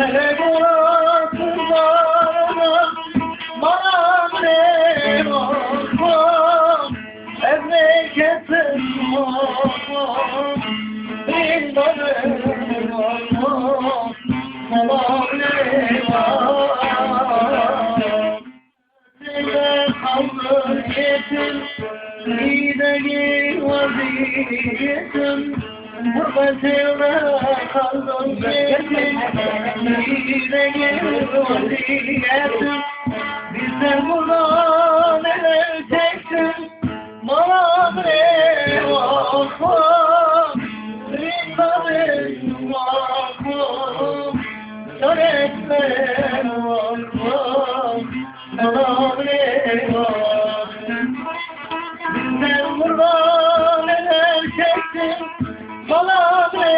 Hele burası bağına bana ne olsun memleketim olsun bilmem olsun bana ne var Sile kaldı yetim Gidegi vaziyetim Gurbetine kaldım yetim Gidegi vaziyetim Bizden burada neler çektim Bana ne vakfım Rindadım vakfım Şöhretler vakfım Bana ne vakfım Bizden burada neler çektim Bana ne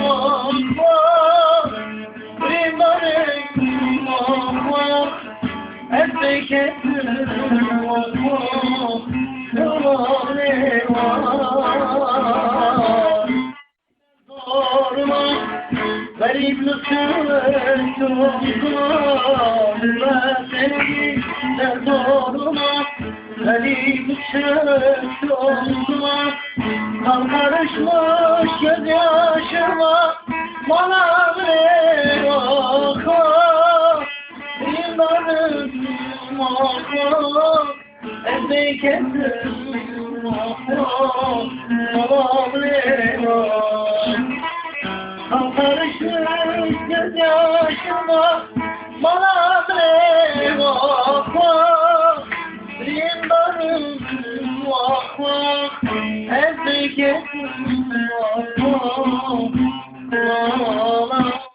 vakfım Rindadım vakfım Etmek ettim vakfım Bana ne var Zoruma gariplikten Ben seni de zoruma gariplikten Kan karışmış gözyaşıma Bana ne vakfım Rindadım vakfım Etmek ettim vakfım Bana ne var Kan karışmış gözyaşıma Bana ne vakfım Rindadım vakfım Etmek ettim vakfım Bana